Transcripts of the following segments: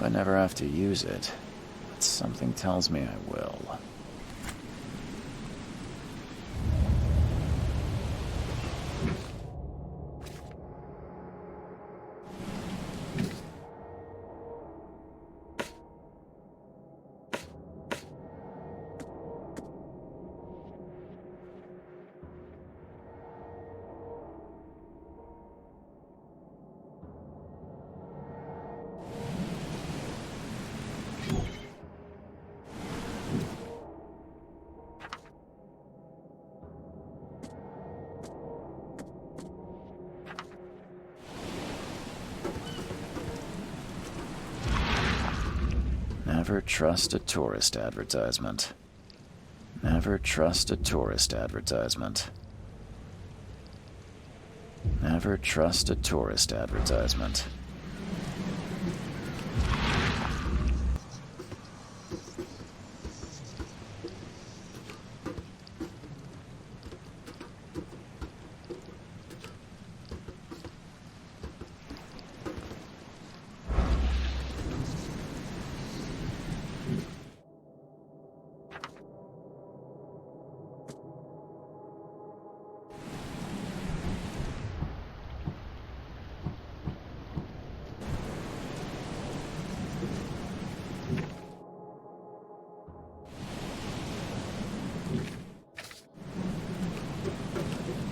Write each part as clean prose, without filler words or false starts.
I never have to use it, but something tells me I will. Never trust a tourist advertisement. Never trust a tourist advertisement. Never trust a tourist advertisement.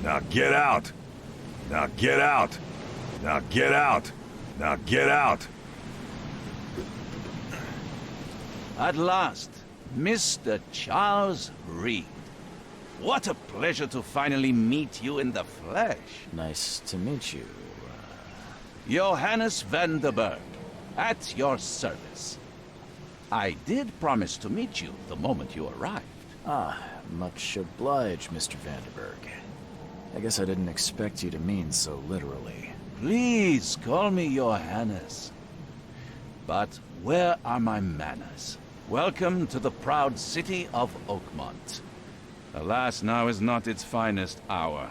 Now get out! Now get out! Now get out! Now get out! At last, Mr. Charles Reed. What a pleasure to finally meet you in the flesh. Nice to meet you. Johannes van der Berg, at your service. I did promise to meet you the moment you arrived. Ah, much obliged, Mr. Vanderberg. I guess I didn't expect you to mean so literally. Please call me Johannes. But where are my manners? Welcome to the proud city of Oakmont. Alas, now is not its finest hour,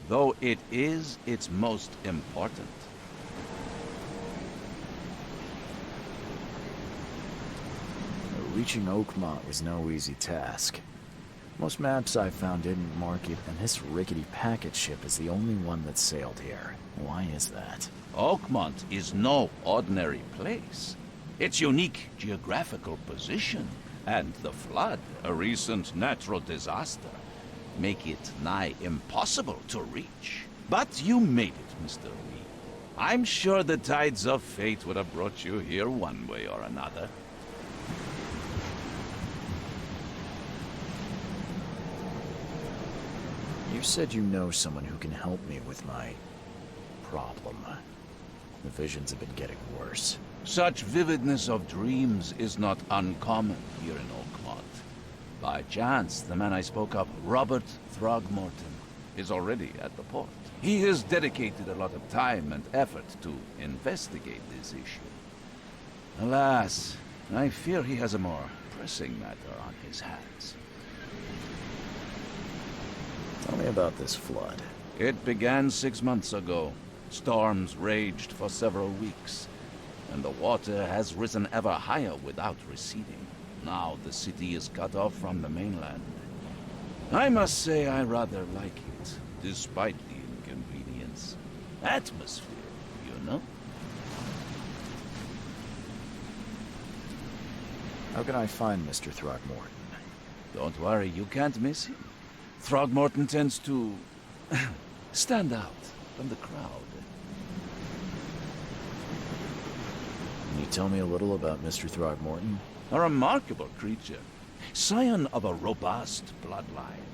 though it is its most important. Reaching Oakmont was no easy task. Most maps I found didn't mark it, and this rickety packet ship is the only one that sailed here. Why is that? Oakmont is no ordinary place. Its unique geographical position and the flood, a recent natural disaster, make it nigh impossible to reach. But you made it, Mr. Reed. I'm sure the tides of fate would have brought you here one way or another. You said you know someone who can help me with my problem. The visions have been getting worse. Such vividness of dreams is not uncommon here in Oakmont. By chance, the man I spoke of, Robert Throgmorton, is already at the port. He has dedicated a lot of time and effort to investigate this issue. Alas, I fear he has a more pressing matter on his hands. Tell me about this flood. It began 6 months ago. Storms raged for several weeks, and the water has risen ever higher without receding. Now the city is cut off from the mainland. I must say I rather like it, despite the inconvenience. Atmosphere, you know? How can I find Mr. Throgmorton? Don't worry, you can't miss him. Throgmorton tends to stand out from the crowd. Can you tell me a little about Mr. Throgmorton? A remarkable creature, scion of a robust bloodline,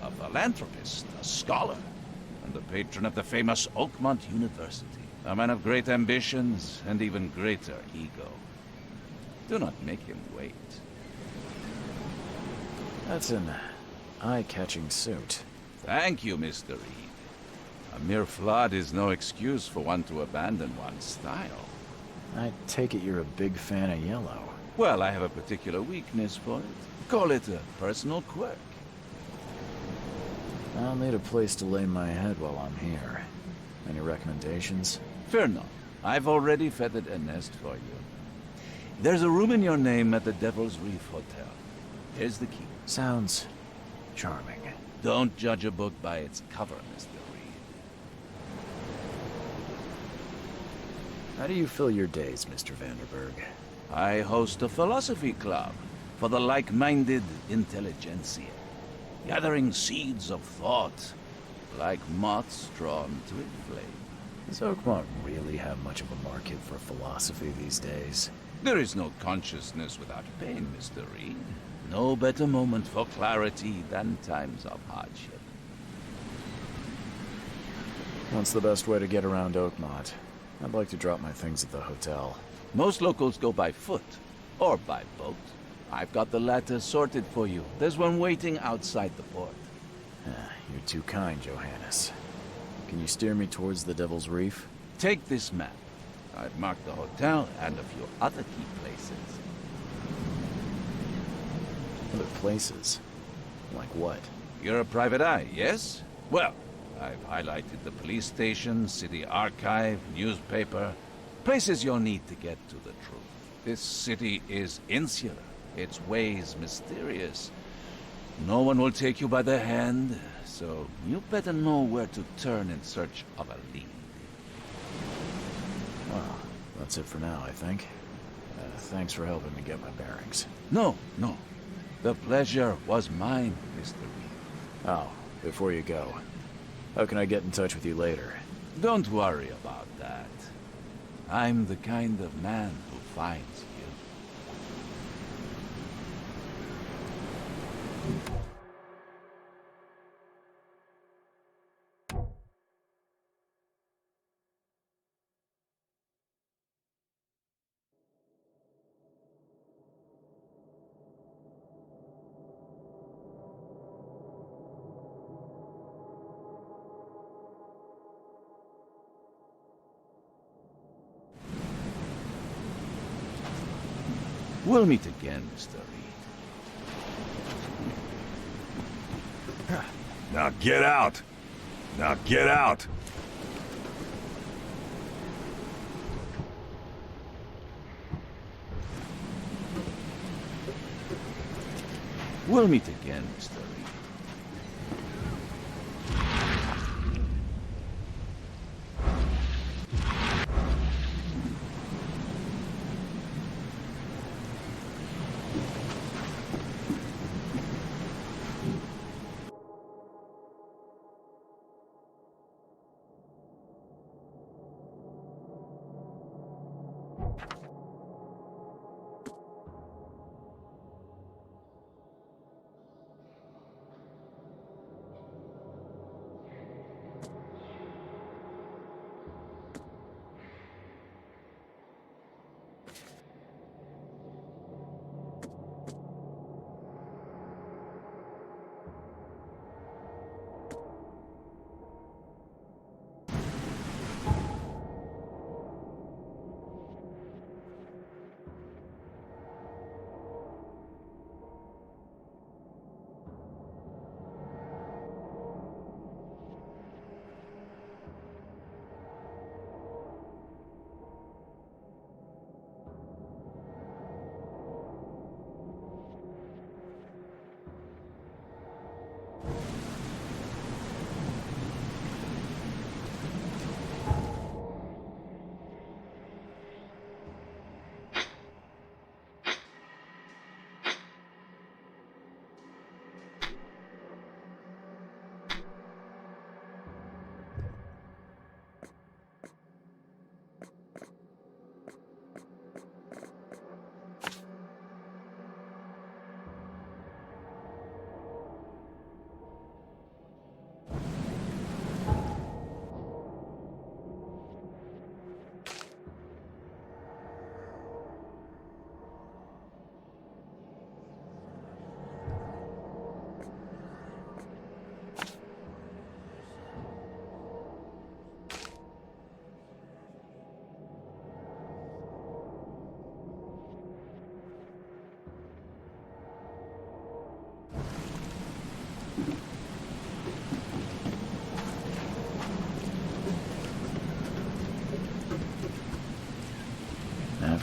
a philanthropist, a scholar, and the patron of the famous Oakmont University. A man of great ambitions and even greater ego. Do not make him wait. That's an eye-catching suit. Thank you, Mr. Reed. A mere flood is no excuse for one to abandon one's style. I take it you're a big fan of yellow. Well, I have a particular weakness for it. Call it a personal quirk. I'll need a place to lay my head while I'm here. Any recommendations? Fear not. I've already feathered a nest for you. There's a room in your name at the Devil's Reef Hotel. Here's the key. Sounds charming. Don't judge a book by its cover, Mr. Reed. How do you fill your days, Mr. Vanderberg? I host a philosophy club for the like-minded intelligentsia, gathering seeds of thought like moths drawn to a flame. Does Oakmont really have much of a market for philosophy these days? There is no consciousness without pain, Mr. Reed. No better moment for clarity than times of hardship. What's the best way to get around Oakmont? I'd like to drop my things at the hotel. Most locals go by foot or by boat. I've got the latter sorted for you. There's one waiting outside the port. You're too kind, Johannes. Can you steer me towards the Devil's Reef? Take this map. I've marked the hotel and a few other key places. Other places? Like what? You're a private eye, yes? Well, I've highlighted the police station, city archive, newspaper, places you'll need to get to the truth. This city is insular, its ways mysterious. No one will take you by the hand, so you better know where to turn in search of a lead. Well, that's it for now, I think. Thanks for helping me get my bearings. No. The pleasure was mine, Mr. Reed. Oh, before you go, how can I get in touch with you later? Don't worry about that. I'm the kind of man who finds you. We'll meet again, Mr. Reed. Now get out! Now get out! We'll meet again, Mr. Reed.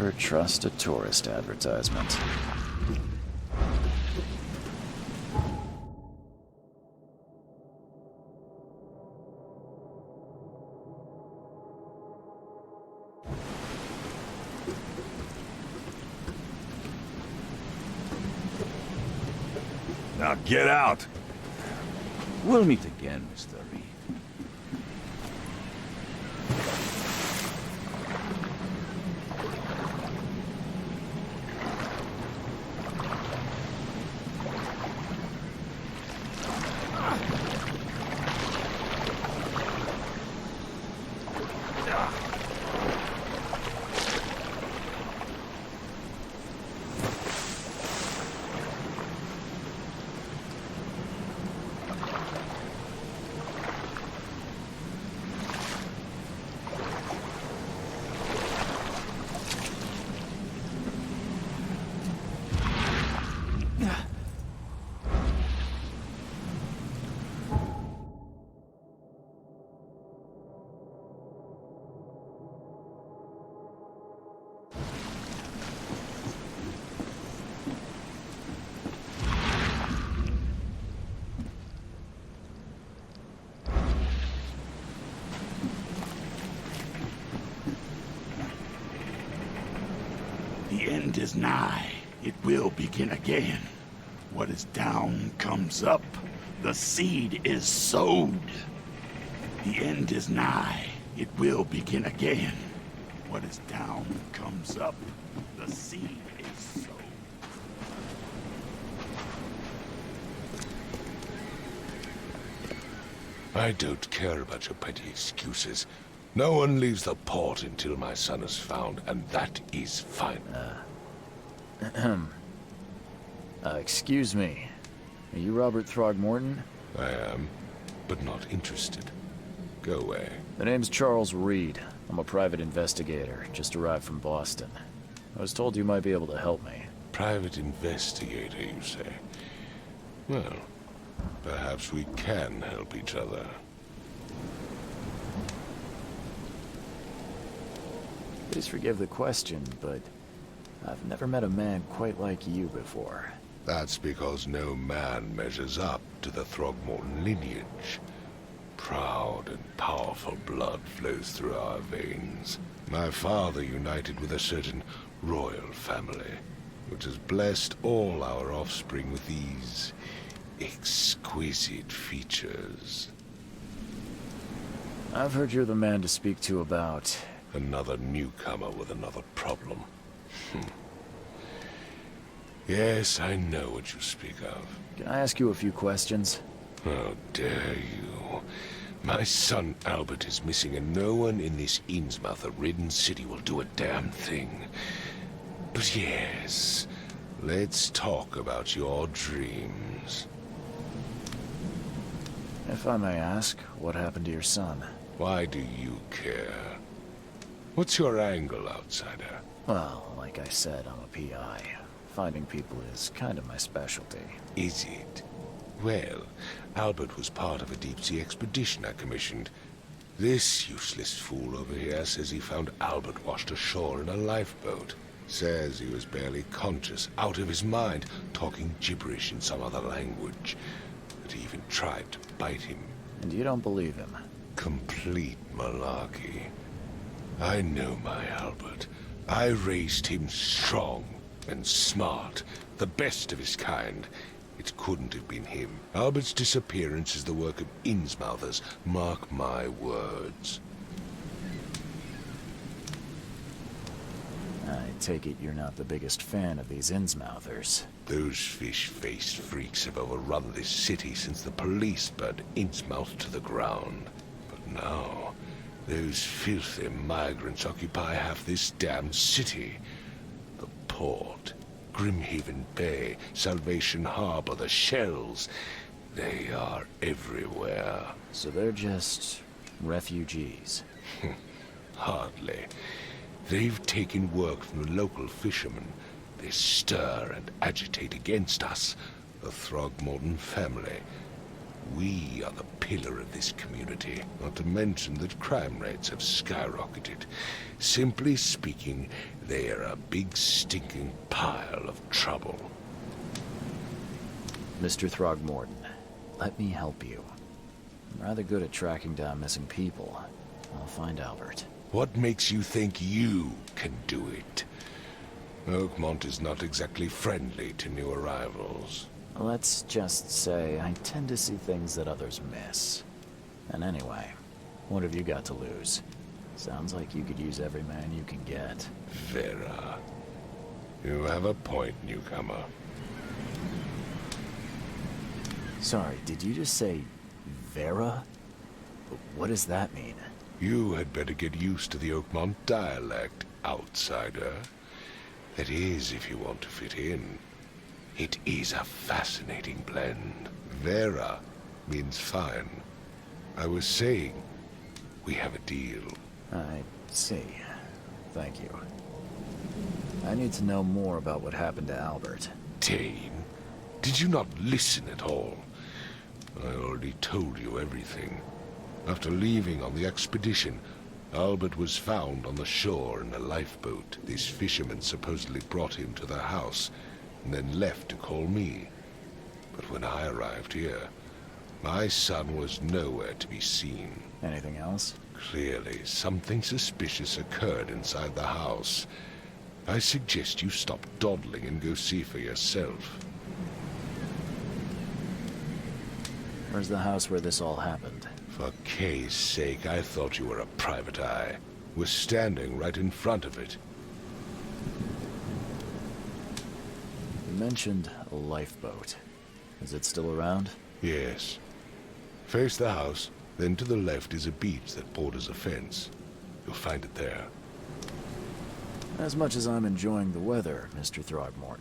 Never trust a tourist advertisement. Now get out! We'll meet again, Mr. Reed. The end is nigh. It will begin again. What is down comes up. The seed is sowed. The end is nigh. It will begin again. What is down comes up. The seed is sowed. I don't care about your petty excuses. No one leaves the port until my son is found, and that is fine. Excuse me. Are you Robert Throgmorton? I am, but not interested. Go away. The name's Charles Reed. I'm a private investigator, just arrived from Boston. I was told you might be able to help me. Private investigator, you say? Well, perhaps we can help each other. Please forgive the question, but I've never met a man quite like you before. That's because no man measures up to the Throgmorton lineage. Proud and powerful blood flows through our veins. My father united with a certain royal family, which has blessed all our offspring with these exquisite features. I've heard you're the man to speak to about... Another newcomer with another problem. Yes, I know what you speak of. Can I ask you a few questions? How dare you? My son Albert is missing, and no one in this Innsmouth-ridden city will do a damn thing. But yes, let's talk about your dreams. If I may ask, what happened to your son? Why do you care? What's your angle, outsider? Well, like I said, I'm a PI. Finding people is kind of my specialty. Is it? Well, Albert was part of a deep-sea expedition I commissioned. This useless fool over here says he found Albert washed ashore in a lifeboat. Says he was barely conscious, out of his mind, talking gibberish in some other language. That he even tried to bite him. And you don't believe him? Complete malarkey. I know my Albert. I raised him strong and smart, the best of his kind. It couldn't have been him. Albert's disappearance is the work of Innsmouthers, mark my words. I take it you're not the biggest fan of these Innsmouthers. Those fish-faced freaks have overrun this city since the police burned Innsmouth to the ground. But now, those filthy migrants occupy half this damned city. The port, Grimhaven Bay, Salvation Harbor, the shells. They are everywhere. So they're just refugees. Hardly. They've taken work from the local fishermen. They stir and agitate against us, the Throgmorton family. We are the pillar of this community, not to mention that crime rates have skyrocketed. Simply speaking, they are a big stinking pile of trouble. Mr. Throgmorton, let me help you. I'm rather good at tracking down missing people. I'll find Albert. What makes you think you can do it? Oakmont is not exactly friendly to new arrivals. Let's just say I tend to see things that others miss. And anyway, what have you got to lose? Sounds like you could use every man you can get. Vera. You have a point, newcomer. Sorry, did you just say Vera? What does that mean? You had better get used to the Oakmont dialect, outsider. That is, if you want to fit in. It is a fascinating blend. Vera means fine. I was saying, we have a deal. I see. Thank you. I need to know more about what happened to Albert. Dane, did you not listen at all? I already told you everything. After leaving on the expedition, Albert was found on the shore in a lifeboat. This fisherman supposedly brought him to the house, and then left to call me. But when I arrived here, my son was nowhere to be seen. Anything else? Clearly, something suspicious occurred inside the house. I suggest you stop dawdling and go see for yourself. Where's the house where this all happened? For Kay's sake, I thought you were a private eye. We're standing right in front of it. You mentioned a lifeboat. Is it still around? Yes. Face the house, then to the left is a beach that borders a fence. You'll find it there. As much as I'm enjoying the weather, Mr. Throgmorton.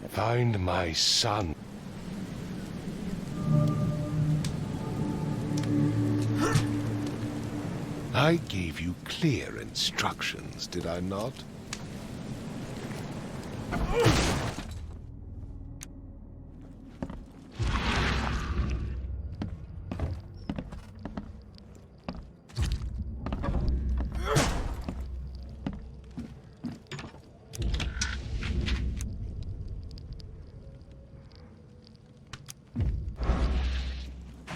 Find my son. I gave you clear instructions, did I not?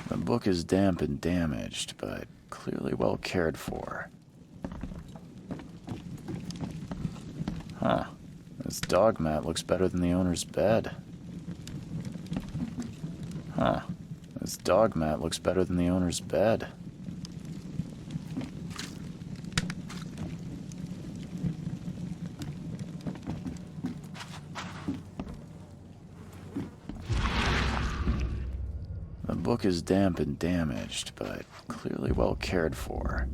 The book is damp and damaged, but clearly well cared for. Huh. This dog mat looks better than the owner's bed. Huh. This dog mat looks better than the owner's bed. The book is damp and damaged, but clearly well cared for.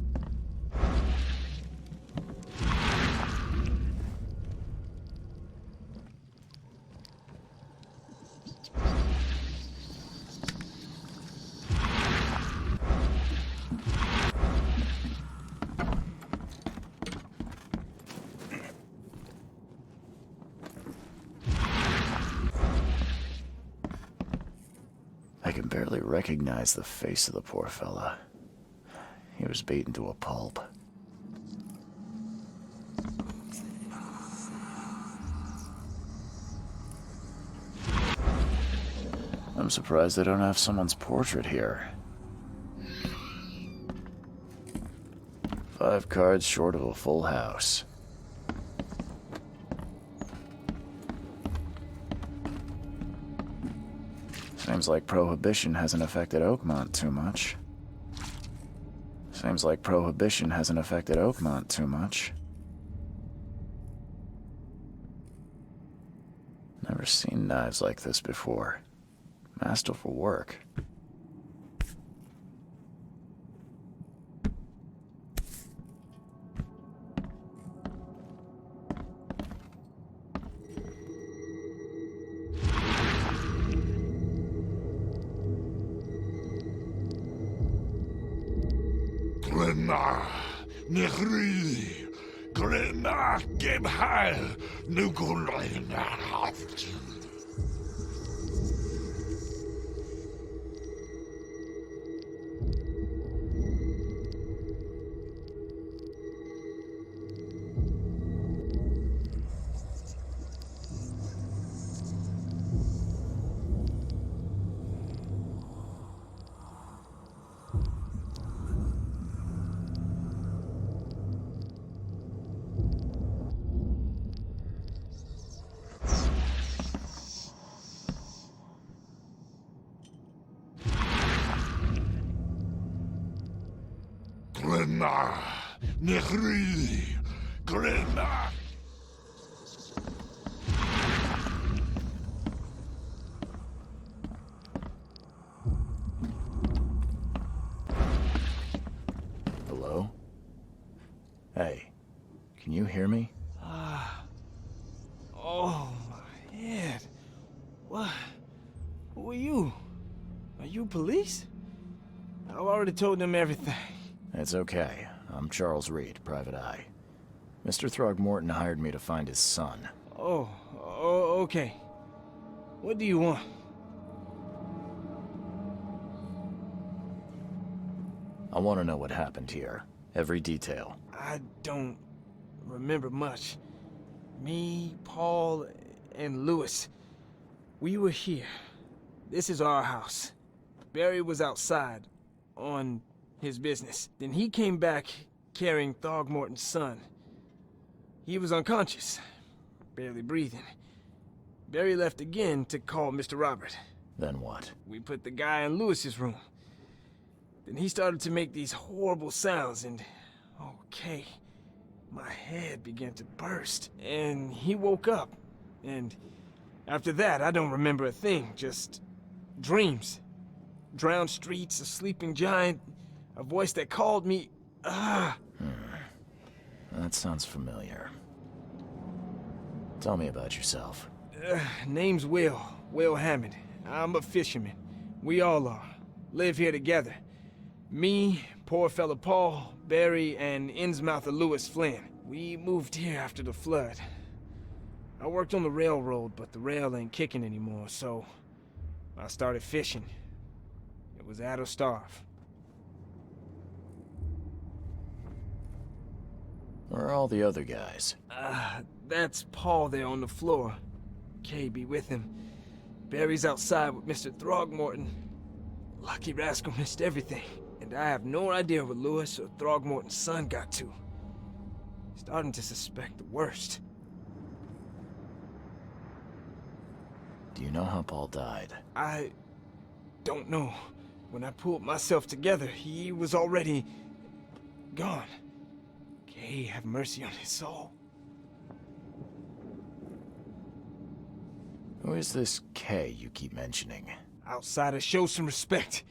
I can barely recognize the face of the poor fella. He was beaten to a pulp. I'm surprised they don't have someone's portrait here. 5 cards short of a full house. Seems like Prohibition hasn't affected Oakmont too much. Seems like Prohibition hasn't affected Oakmont too much. Never seen knives like this before. Masterful work. Glenna, Nehri, Glenna, Gebhal, Nugulena. Grenna! Nehri! Grenna! Hello? Hey, can you hear me? Oh, my head. What? Who are you? Are you police? I've already told them everything. It's okay. I'm Charles Reed, Private Eye. Mr. Throgmorton hired me to find his son. Oh, okay. What do you want? I want to know what happened here. Every detail. I don't remember much. Me, Paul, and Lewis. We were here. This is our house. Barry was outside, on his business. Then he came back carrying Throgmorton's son. He was unconscious, barely breathing. Barry left again to call Mr. Robert. Then what? We put the guy in Lewis's room. Then he started to make these horrible sounds and... okay. My head began to burst, and he woke up. And after that, I don't remember a thing, just dreams. Drowned streets, a sleeping giant, a voice that called me. That sounds familiar. Tell me about yourself. Name's Will Hammond. I'm a fisherman. We all are. Live here together. Me, poor fella Paul, Barry, and Innsmouther Lewis Flynn. We moved here after the flood. I worked on the railroad, but the rail ain't kicking anymore, so I started fishing. It was add or starve. Where are all the other guys? That's Paul there on the floor. Kay be with him. Barry's outside with Mr. Throgmorton. Lucky rascal missed everything. And I have no idea what Lewis or Throgmorton's son got to. Starting to suspect the worst. Do you know how Paul died? I don't know. When I pulled myself together, he was already gone. Kay have mercy on his soul. Who is this K you keep mentioning? Outsiders, show some respect.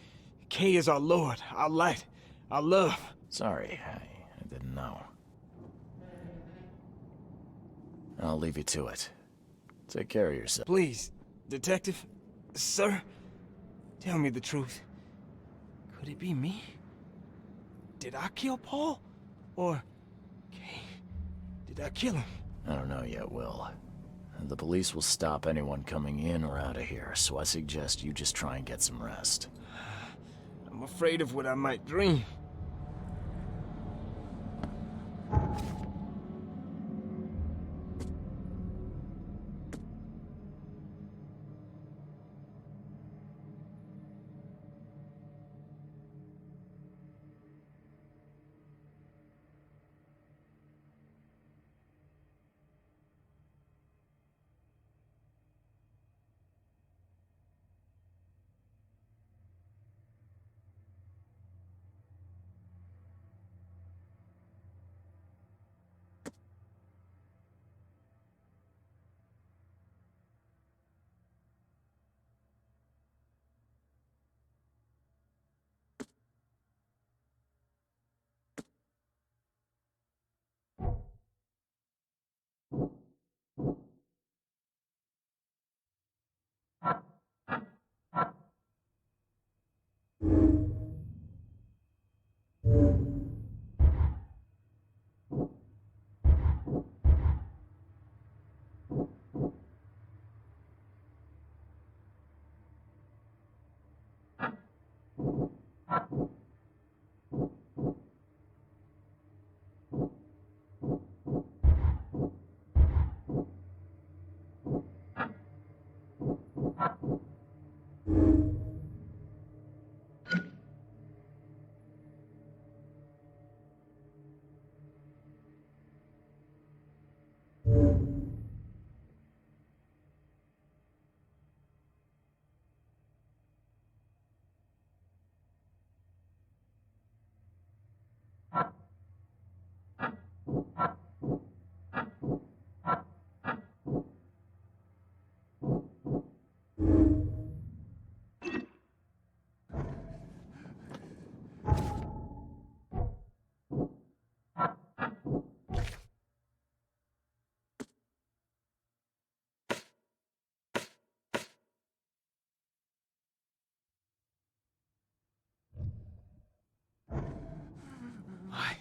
Kay is our lord, our light, our love. Sorry, I didn't know. I'll leave you to it. Take care of yourself. Please, detective, sir, tell me the truth. Could it be me? Did I kill Paul? Or, Kay, did I kill him? I don't know yet, Will. The police will stop anyone coming in or out of here, so I suggest you just try and get some rest. I'm afraid of what I might dream.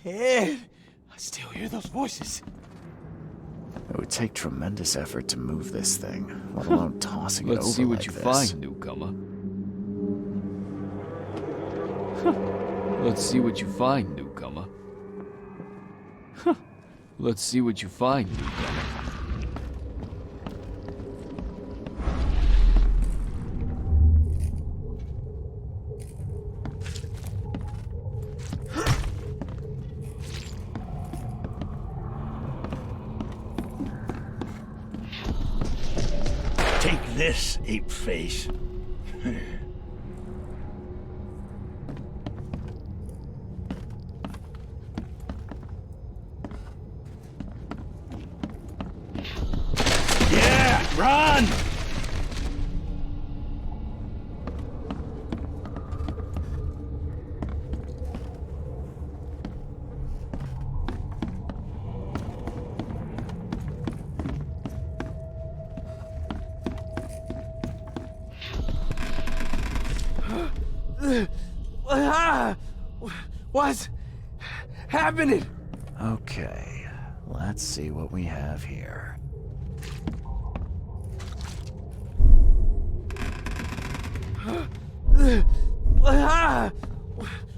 head. I still hear those voices. It would take tremendous effort to move this thing, let alone tossing it over Let's see what like you this. find, newcomer. Let's see what you find, newcomer. Let's see what you find, newcomer. Take this, ape face. Yeah, run! What's happening? Okay, let's see what we have here.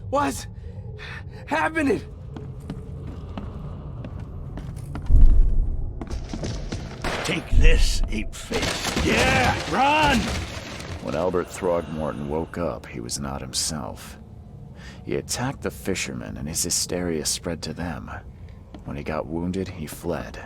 What's happening? Take this, ape face. Yeah, run! When Albert Throgmorton woke up, he was not himself. He attacked the fishermen, and his hysteria spread to them. When he got wounded, he fled.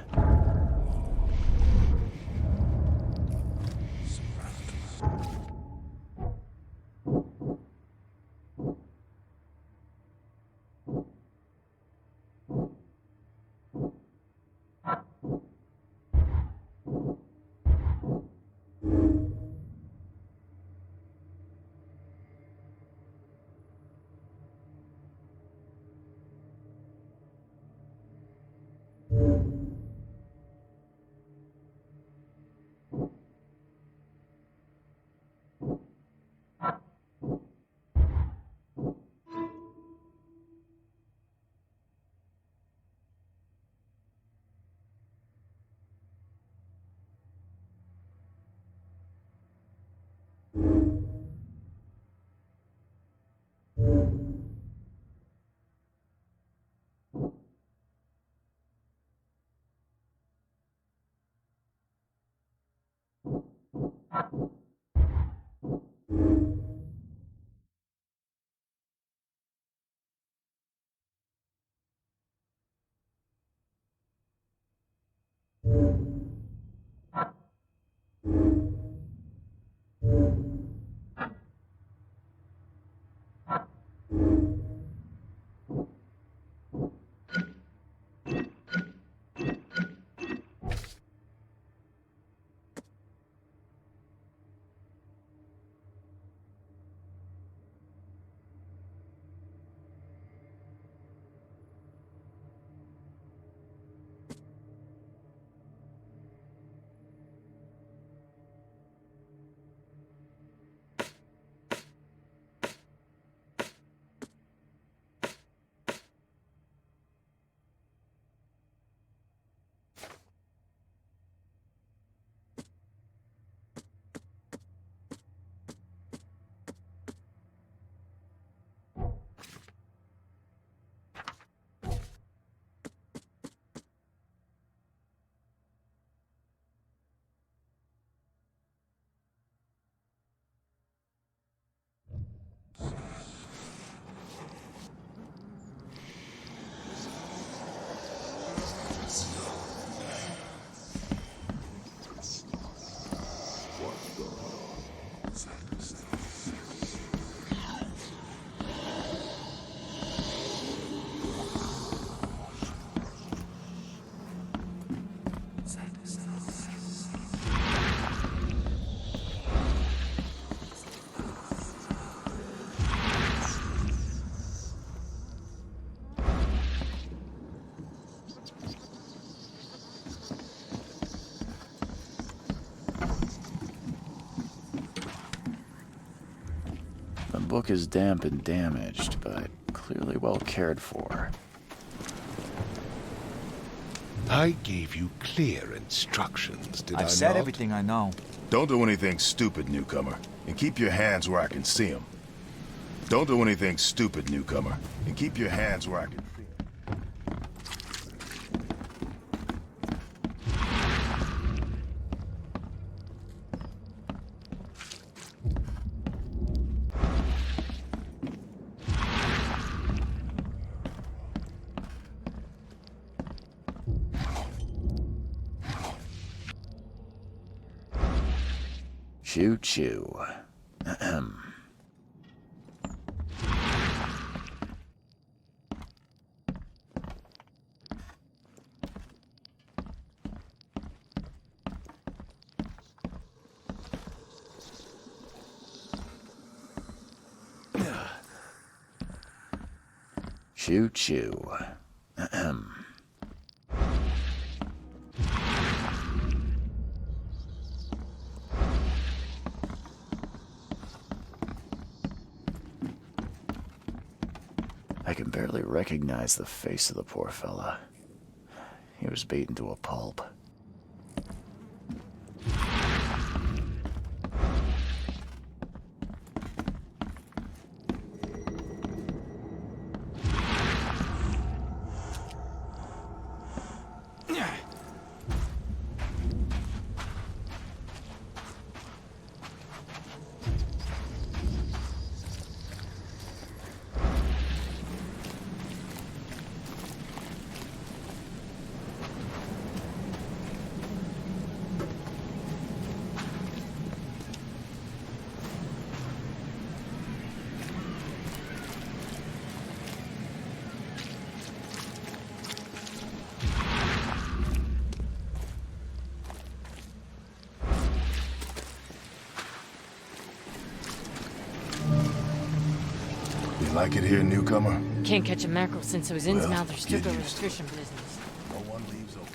The book is damp and damaged, but clearly well cared for. I gave you clear instructions, did I I've said not? everything I know. Don't do anything stupid, newcomer, and keep your hands where I can see them. Don't do anything stupid, newcomer, and keep your hands where I can see them. Choo choo. Ahem. Choo choo. Ahem. I can barely recognize the face of the poor fella. He was beaten to a pulp. You like it here, newcomer? Can't catch a mackerel since those Well, Innsmouthers get took over the used to it. fishing business. No one leaves open.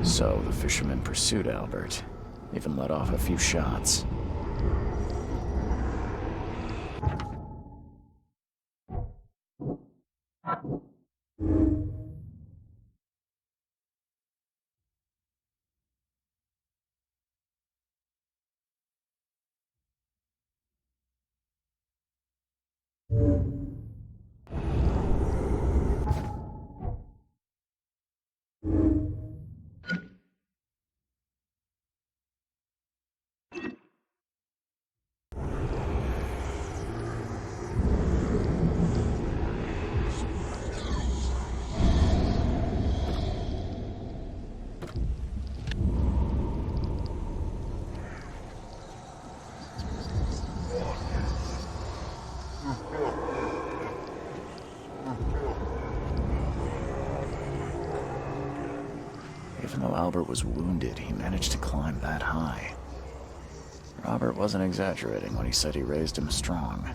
So the fisherman pursued Albert, even let off a few shots. Even though Albert was wounded, he managed to climb that high. Robert wasn't exaggerating when he said he raised him strong.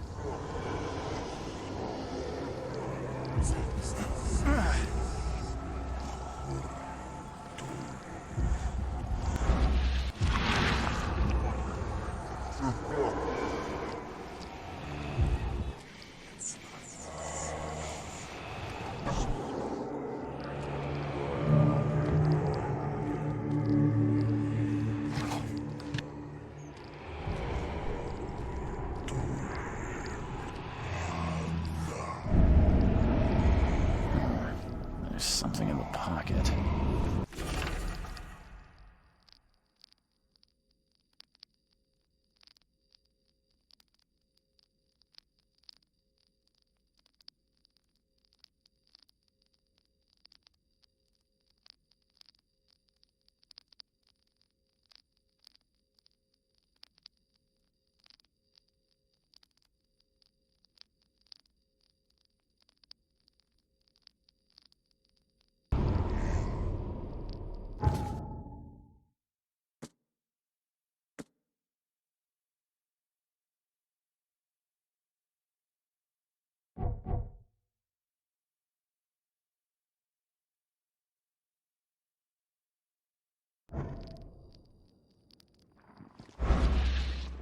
pocket.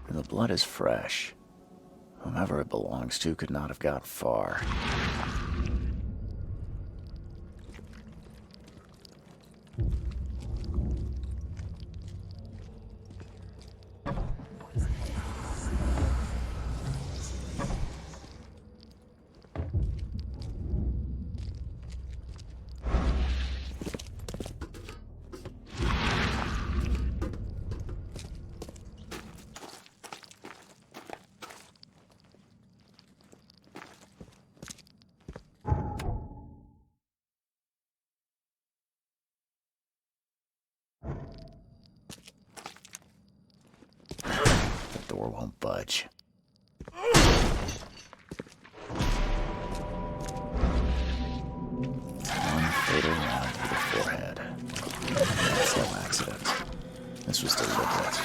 The blood is fresh. Whomever it belongs to could not have got far. The door won't budge. One fatal round to the forehead. That's no accident. This was deliberate.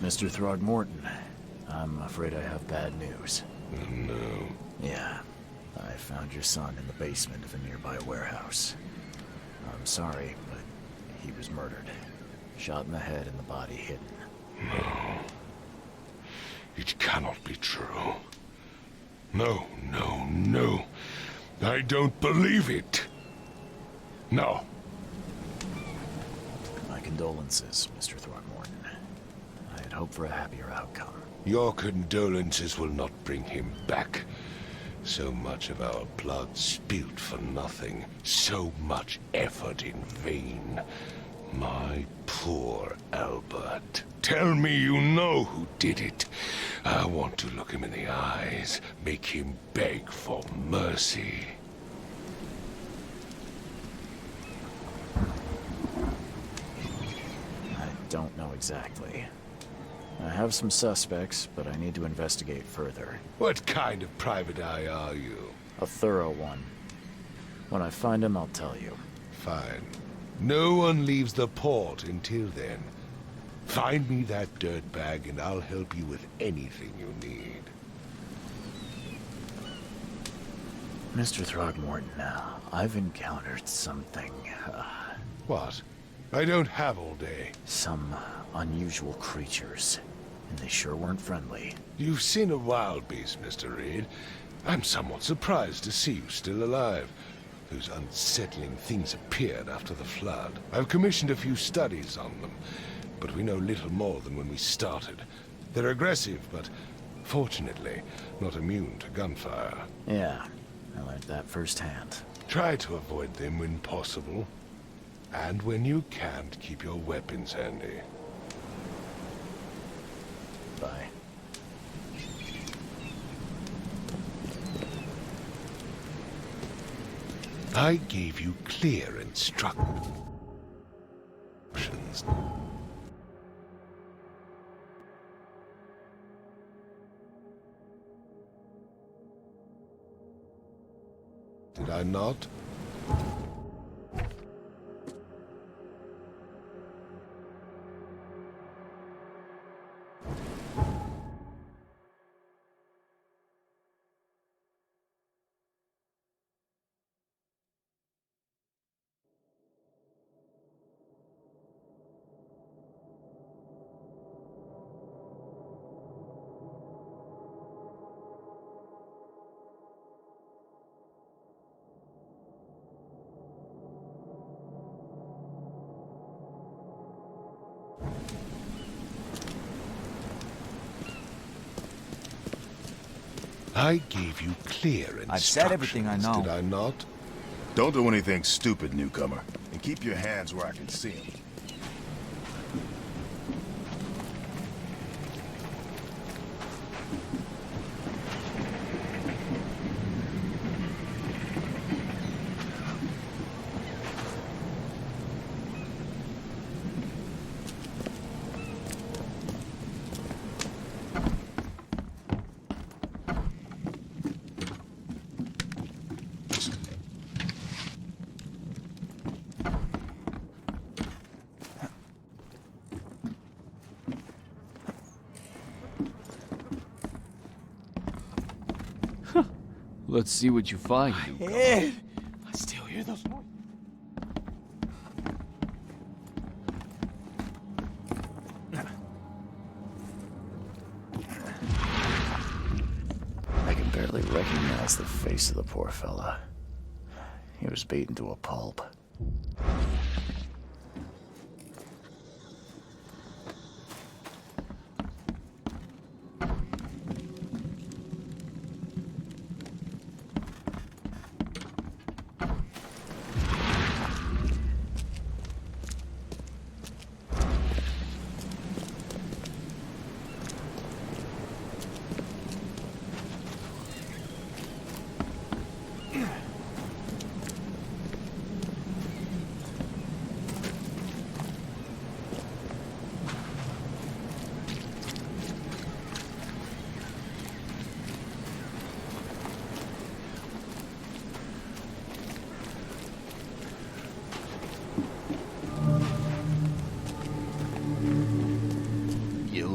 Mr. Throgmorton, I'm afraid I have bad news. No. Yeah, I found your son in the basement of a nearby warehouse. I'm sorry, but he was murdered. Shot in the head and the body hidden. No. It cannot be true. No, no, no. I don't believe it. No. My condolences, Mr. Throgmorton. I had hoped for a happier outcome. Your condolences will not bring him back. So much of our blood spilled for nothing. So much effort in vain. My poor Albert. Tell me you know who did it. I want to look him in the eyes, make him beg for mercy. I don't know exactly. I have some suspects, but I need to investigate further. What kind of private eye are you? A thorough one. When I find him, I'll tell you. Fine. No one leaves the port until then. Find me that dirtbag and I'll help you with anything you need. Mr. Throgmorton, I've encountered something, What? I don't have all day. some unusual creatures, and they sure weren't friendly. You've seen a wild beast, Mr. Reed. I'm somewhat surprised to see you still alive. Those unsettling things appeared after the flood. I've commissioned a few studies on them, but we know little more than when we started. They're aggressive, but fortunately not immune to gunfire. Yeah, I learned that firsthand. Try to avoid them when possible. And when you can't, keep your weapons handy. Bye. I gave you clear instructions. Did I not? I gave you clear instructions. I've said everything I know. Did I not? Don't do anything stupid, newcomer. And keep your hands where I can see them. Let's see what you find, newcomer. Ed! I still hear those noises. I can barely recognize the face of the poor fella. He was beaten to a pulp.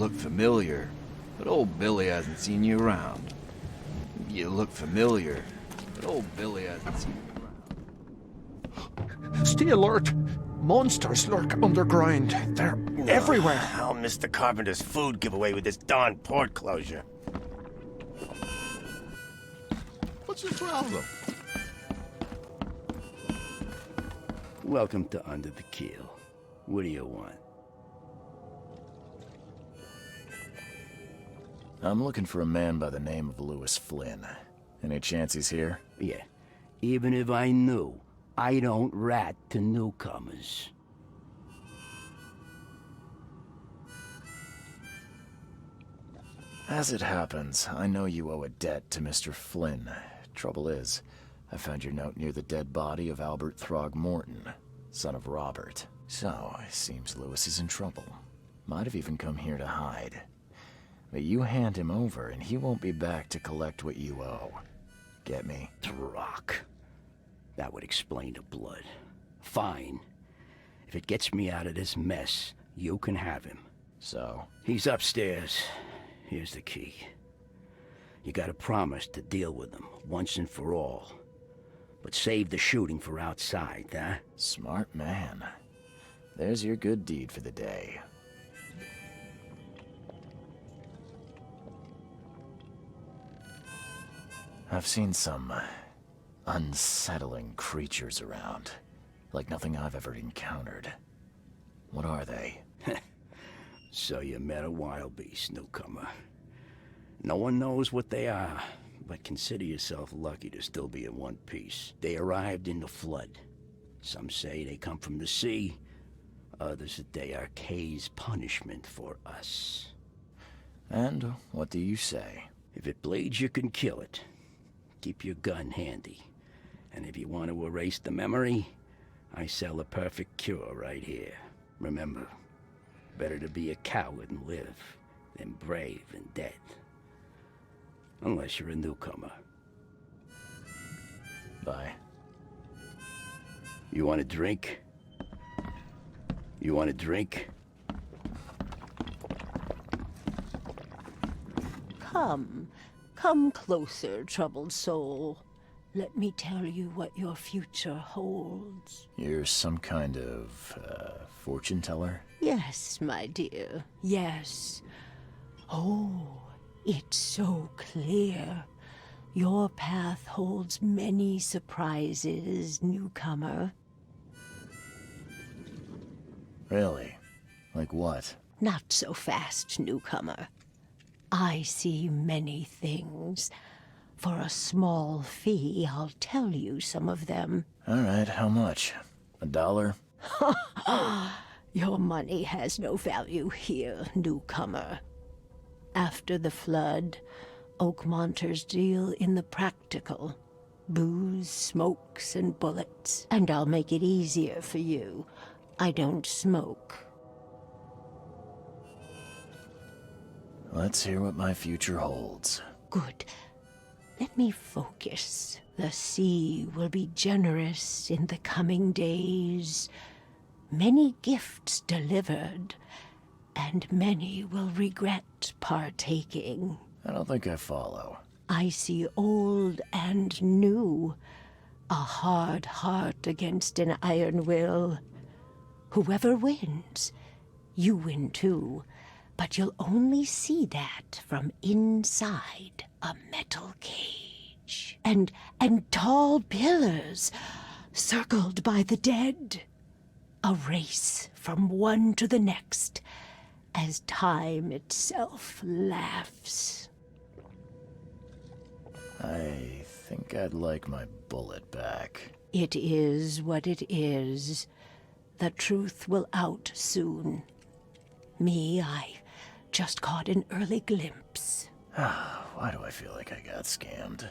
look familiar, but old Billy hasn't seen you around. You look familiar, but old Billy hasn't seen you around. Stay alert! Monsters lurk underground. They're everywhere. I'll miss the carpenter's food giveaway with this darn port closure. What's your problem? Welcome to Under the Keel. What do you want? I'm looking for a man by the name of Lewis Flynn. Any chance he's here? Yeah, even if I knew, I don't rat to newcomers. As it happens, I know you owe a debt to Mr. Flynn. Trouble is, I found your note near the dead body of Albert Throgmorton, son of Robert. So, it seems Lewis is in trouble. Might have even come here to hide. But you hand him over, and he won't be back to collect what you owe. Get me? Throck. That would explain the blood. Fine. If it gets me out of this mess, you can have him. So? He's upstairs. Here's the key. You gotta promise to deal with him, once and for all. But save the shooting for outside, huh? Smart man. There's your good deed for the day. I've seen some unsettling creatures around, like nothing I've ever encountered. What are they? So you met a wild beast, newcomer. No one knows what they are, but consider yourself lucky to still be in one piece. They arrived in the flood. Some say they come from the sea, others that they are Kay's punishment for us. And what do you say? If it bleeds, you can kill it. Keep your gun handy. And if you want to erase the memory, I sell a perfect cure right here. Remember, better to be a coward and live than brave and dead. Unless you're a newcomer. Bye. You want a drink? You want a drink? Come closer, troubled soul. Let me tell you what your future holds. You're some kind of, fortune teller? Yes, my dear, yes. Oh, it's so clear. Your path holds many surprises, newcomer. Really? Like what? Not so fast, newcomer. I see many things. For a small fee, I'll tell you some of them. All right, how much? $1? Your money has no value here, newcomer. After the flood, Oakmonters deal in the practical. Booze, smokes, and bullets. And I'll make it easier for you. I don't smoke. Let's hear what my future holds. Good. Let me focus. The sea will be generous in the coming days. Many gifts delivered, and many will regret partaking. I don't think I follow. I see old and new. A hard heart against an iron will. Whoever wins, you win too. But you'll only see that from inside a metal cage. And tall pillars, circled by the dead. A race from one to the next, as time itself laughs. I think I'd like my bullet back. It is what it is. The truth will out soon. Me, I just caught an early glimpse. Why do I feel like I got scammed?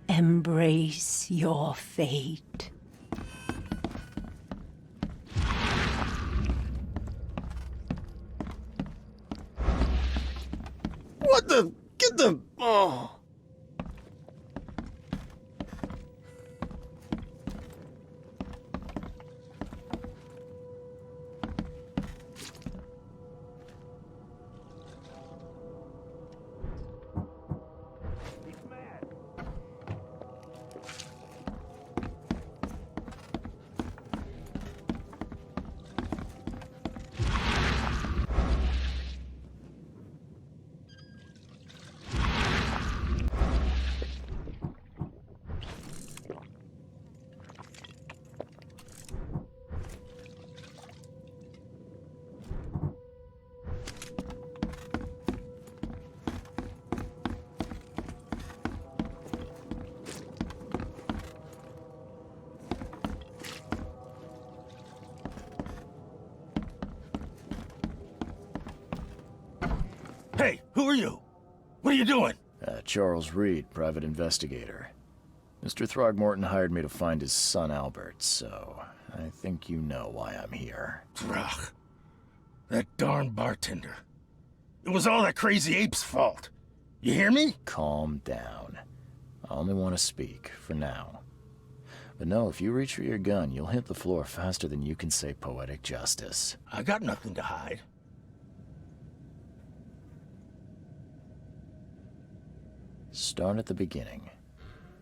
Embrace your fate. What the? Get the... Oh. Hey, who are you? What are you doing? Charles Reed, private investigator. Mr. Throgmorton hired me to find his son Albert, so I think you know why I'm here. Throg. That darn bartender. It was all that crazy ape's fault. You hear me? Calm down. I only want to speak, for now. But no, if you reach for your gun, you'll hit the floor faster than you can say poetic justice. I got nothing to hide. Start at the beginning.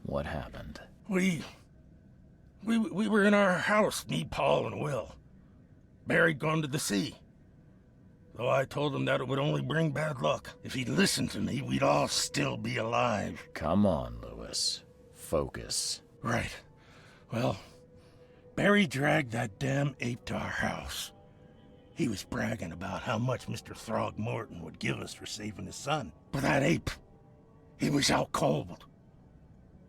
What happened? We were in our house, me, Paul, and Will. Barry'd gone to the sea. Though I told him that it would only bring bad luck. If he'd listened to me, we'd all still be alive. Come on, Lewis. Focus. Right. Well, Barry dragged that damn ape to our house. He was bragging about how much Mr. Throgmorton would give us for saving his son. But that ape, he was out cold.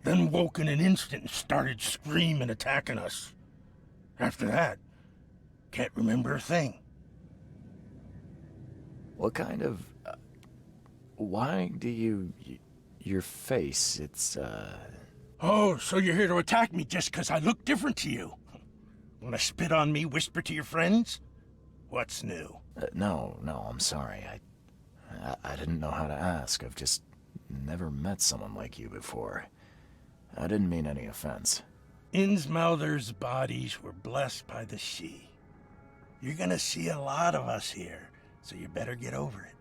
Then woke in an instant and started screaming, attacking us. After that, can't remember a thing. What kind of... why do you... your face, it's, Oh, so you're here to attack me just 'cause I look different to you? Wanna spit on me, whisper to your friends? What's new? No, I'm sorry. I didn't know how to ask. I've just never met someone like you before. I didn't mean any offense. Innsmouther's bodies were blessed by the sea. You're gonna see a lot of us here, so you better get over it.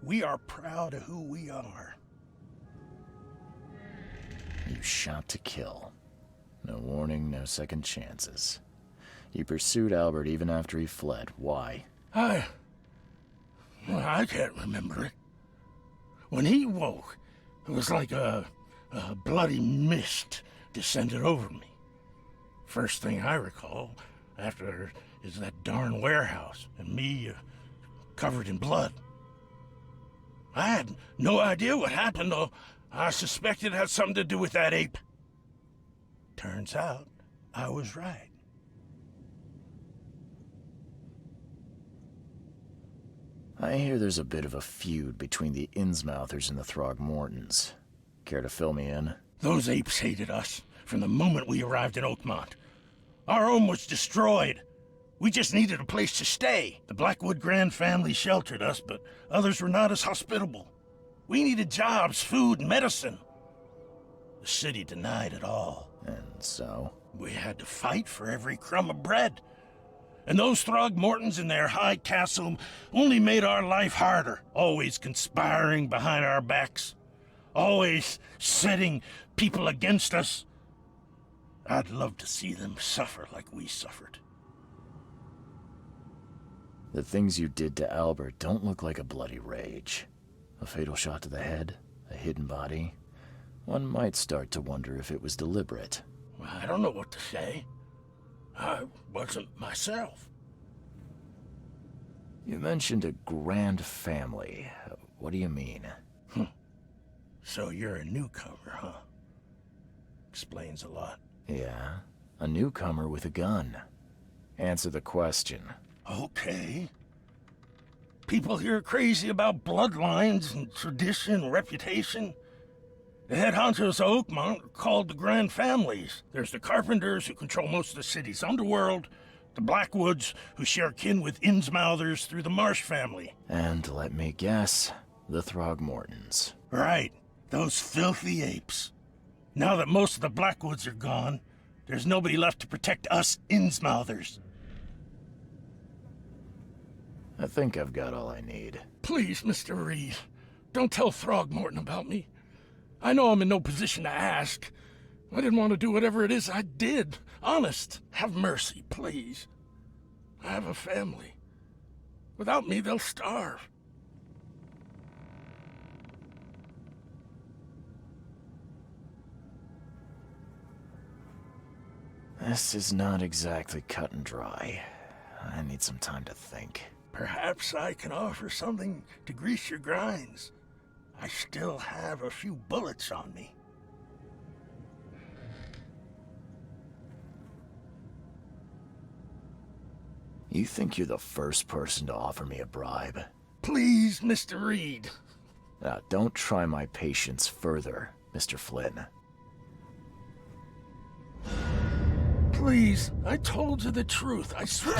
We are proud of who we are. You shot to kill. No warning, no second chances. You pursued Albert even after he fled. Why? I can't remember it. When he woke, it was like a bloody mist descended over me. First thing I recall after is that darn warehouse and me covered in blood. I had no idea what happened, though I suspected it had something to do with that ape. Turns out I was right. I hear there's a bit of a feud between the Innsmouthers and the Throgmortons. Care to fill me in? Those apes hated us from the moment we arrived in Oakmont. Our home was destroyed. We just needed a place to stay. The Blackwood Grand family sheltered us, but others were not as hospitable. We needed jobs, food, and medicine. The city denied it all. And so? We had to fight for every crumb of bread. And those Throgmortons in their high castle only made our life harder, always conspiring behind our backs, always setting people against us. I'd love to see them suffer like we suffered. The things you did to Albert don't look like a bloody rage. A fatal shot to the head, a hidden body. One might start to wonder if it was deliberate. I don't know what to say. I wasn't myself. You mentioned a grand family. What do you mean? So you're a newcomer, huh? Explains a lot. Yeah, a newcomer with a gun. Answer the question. Okay. People here are crazy about bloodlines and tradition and reputation. The head honchos of Oakmont are called the Grand Families. There's the Carpenters, who control most of the city's underworld, the Blackwoods, who share kin with Innsmouthers through the Marsh family. And let me guess, the Throgmortons. Right, those filthy apes. Now that most of the Blackwoods are gone, there's nobody left to protect us Innsmouthers. I think I've got all I need. Please, Mr. Reed, don't tell Throgmorton about me. I know I'm in no position to ask. I didn't want to do whatever it is I did. Honest, have mercy, please. I have a family. Without me, they'll starve. This is not exactly cut and dry. I need some time to think. Perhaps I can offer something to grease your grinds. I still have a few bullets on me. You think you're the first person to offer me a bribe? Please, Mr. Reed. Don't try my patience further, Mr. Flynn. Please, I told you the truth, I swear.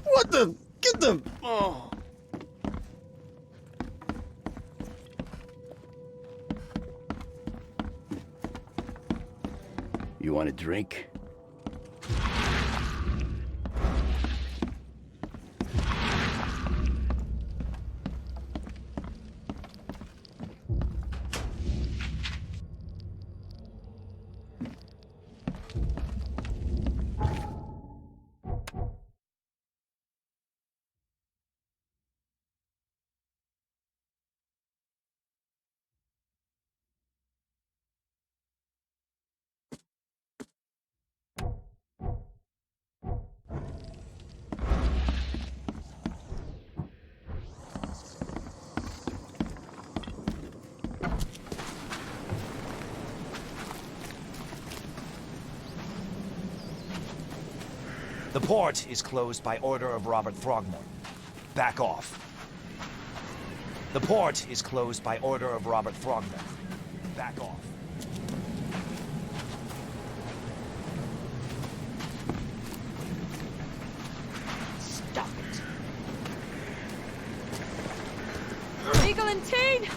What the? Get them! Oh. You want a drink? The port is closed by order of Robert Throgmorton. Back off. The port is closed by order of Robert Throgmorton. Back off. Stop it. Eagle and Teen!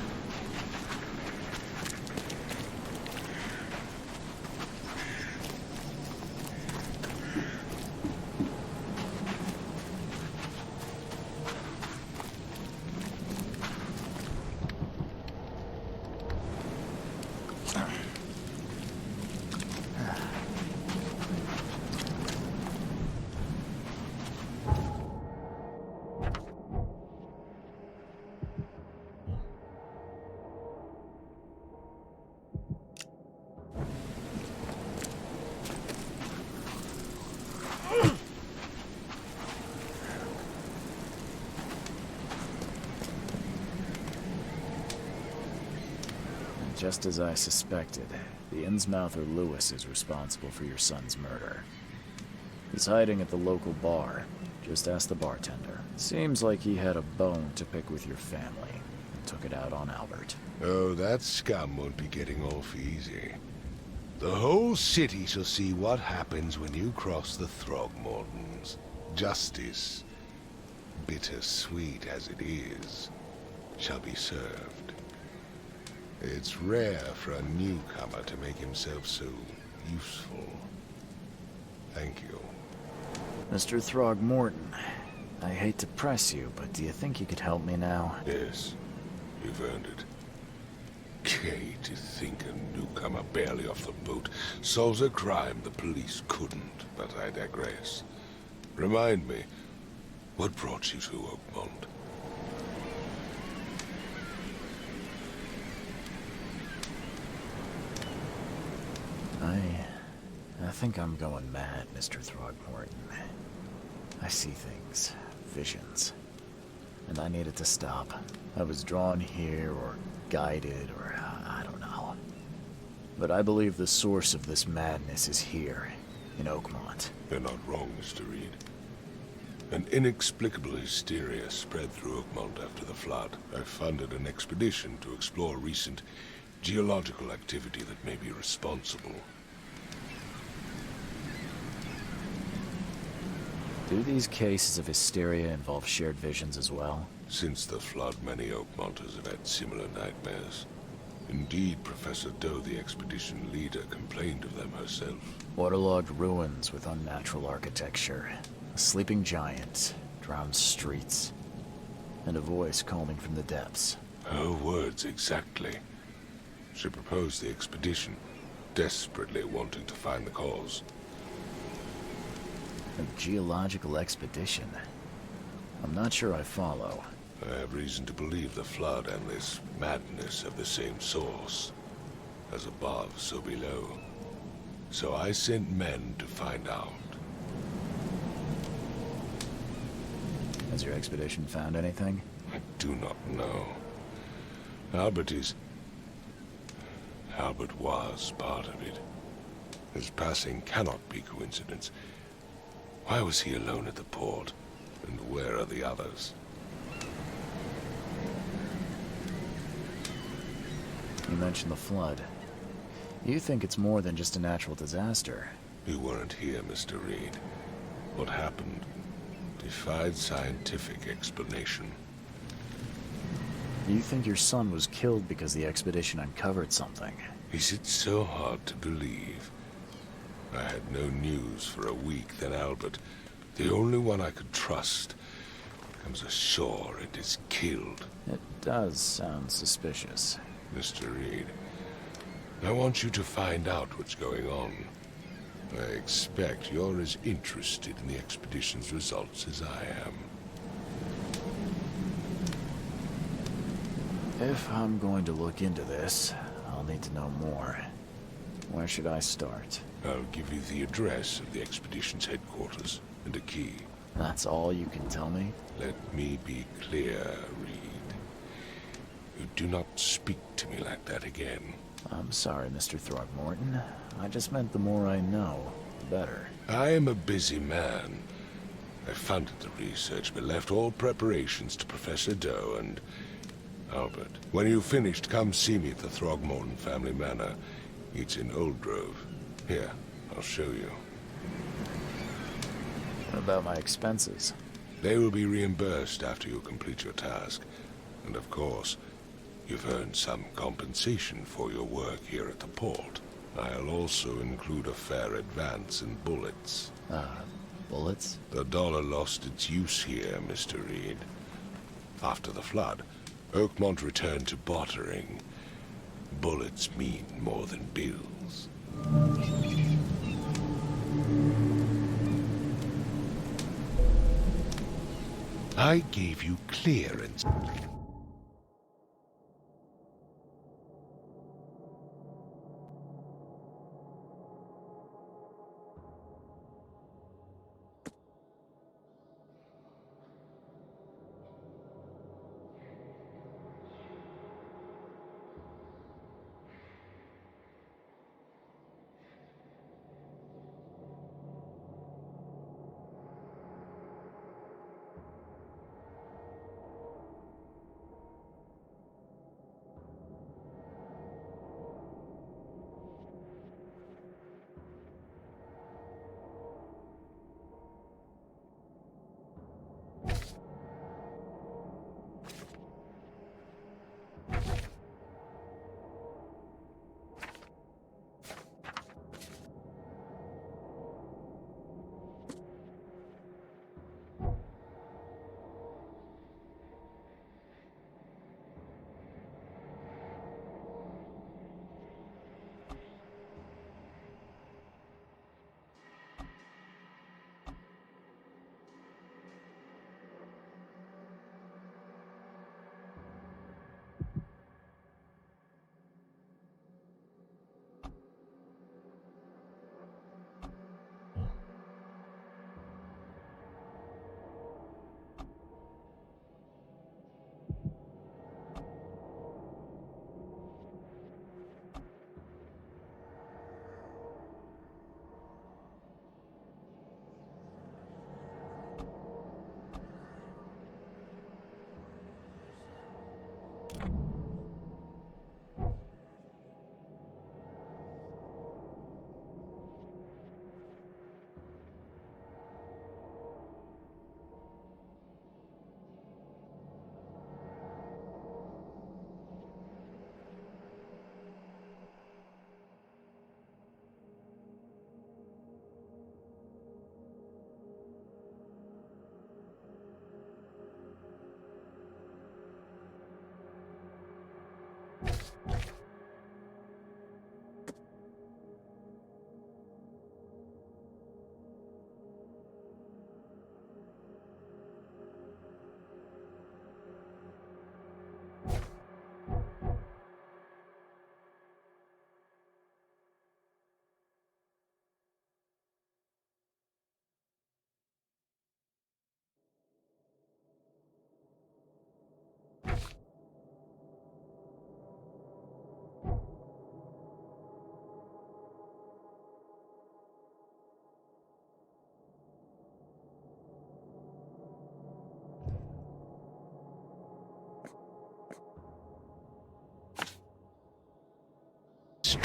Just as I suspected, the Innsmouther Lewis is responsible for your son's murder. He's hiding at the local bar. Just ask the bartender. Seems like he had a bone to pick with your family and took it out on Albert. Oh, that scum won't be getting off easy. The whole city shall see what happens when you cross the Throgmortons. Justice, bittersweet as it is, shall be served. It's rare for a newcomer to make himself so useful. Thank you. Mr. Throgmorton, I hate to press you, but do you think you could help me now? Yes, you've earned it. Okay, to think a newcomer barely off the boat solves a crime the police couldn't, but I digress. Remind me, what brought you to Oakmont? I think I'm going mad, Mr. Throgmorton. I see things, visions, and I needed to stop. I was drawn here, or guided, or I don't know. But I believe the source of this madness is here, in Oakmont. You're not wrong, Mr. Reed. An inexplicable hysteria spread through Oakmont after the flood. I funded an expedition to explore recent geological activity that may be responsible. Do these cases of hysteria involve shared visions as well? Since the flood, many Oakmonters have had similar nightmares. Indeed, Professor Doe, the expedition leader, complained of them herself. Waterlogged ruins with unnatural architecture, a sleeping giant, drowned streets, and a voice calling from the depths. Her words exactly. She proposed the expedition, desperately wanting to find the cause. A geological expedition? I'm not sure I follow. I have reason to believe the flood and this madness have the same source. As above, so below. So I sent men to find out. Has your expedition found anything? I do not know. Albert was part of it. His passing cannot be coincidence. Why was he alone at the port? And where are the others? You mentioned the flood. You think it's more than just a natural disaster. You weren't here, Mr. Reed. What happened defied scientific explanation. You think your son was killed because the expedition uncovered something? Is it so hard to believe? I had no news for a week, then Albert, the only one I could trust, comes ashore and is killed. It does sound suspicious. Mr. Reed, I want you to find out what's going on. I expect you're as interested in the expedition's results as I am. If I'm going to look into this, I'll need to know more. Where should I start? I'll give you the address of the expedition's headquarters and a key. That's all you can tell me? Let me be clear, Reed. You do not speak to me like that again. I'm sorry, Mr. Throgmorton. I just meant the more I know, the better. I am a busy man. I funded the research, but left all preparations to Professor Doe and Albert. When you've finished, come see me at the Throgmorton family manor. It's in Old Grove. Here, I'll show you. What about my expenses? They will be reimbursed after you complete your task. And of course, you've earned some compensation for your work here at the port. I'll also include a fair advance in bullets. Bullets? The dollar lost its use here, Mr. Reed. After the flood, Oakmont returned to bartering. Bullets mean more than bills. I gave you clearance.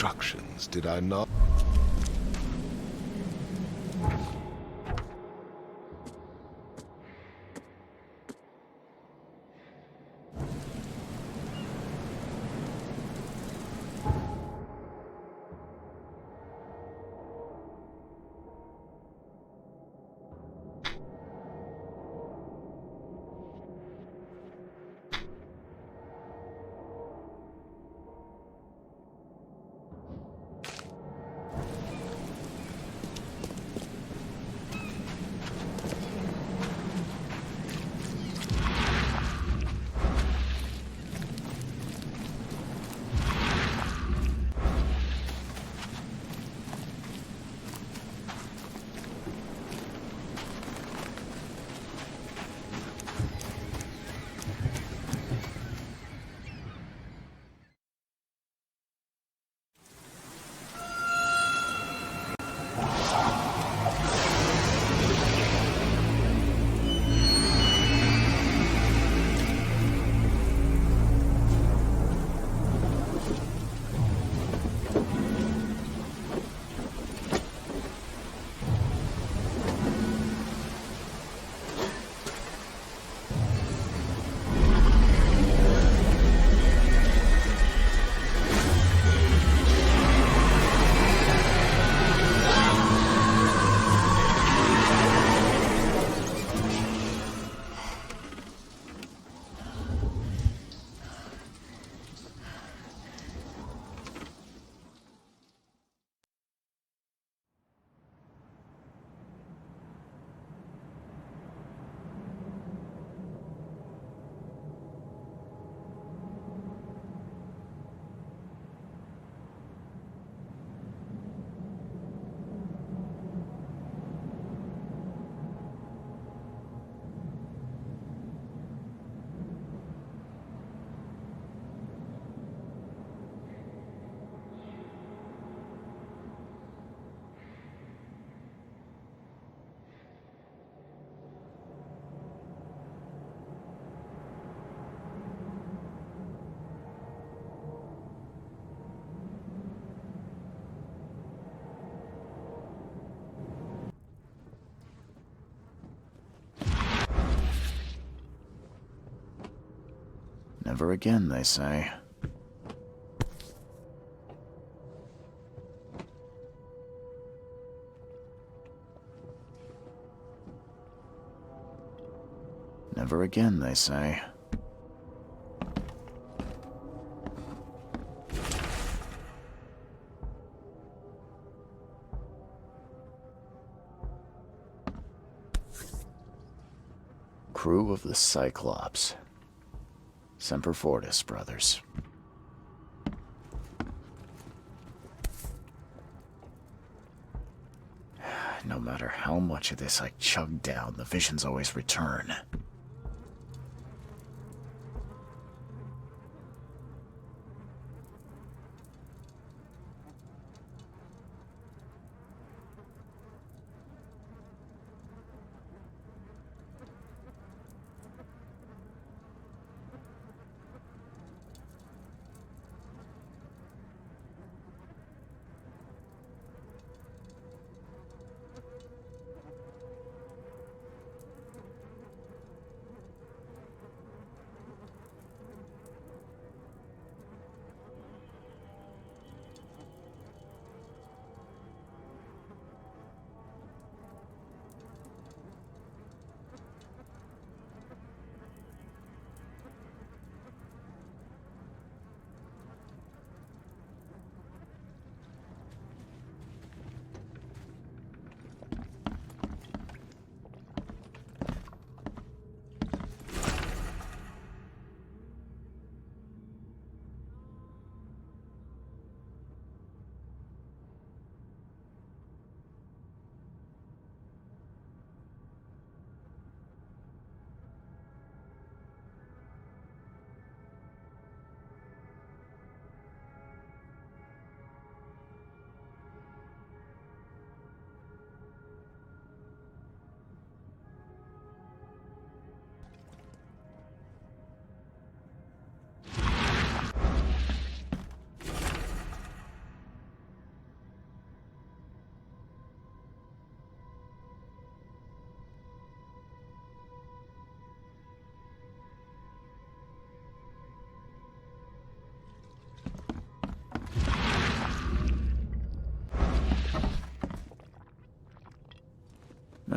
instructions, did I not? Never again, they say. Never again, they say. Crew of the Cyclops. Semper Fortis, brothers. No matter how much of this I chug down, the visions always return.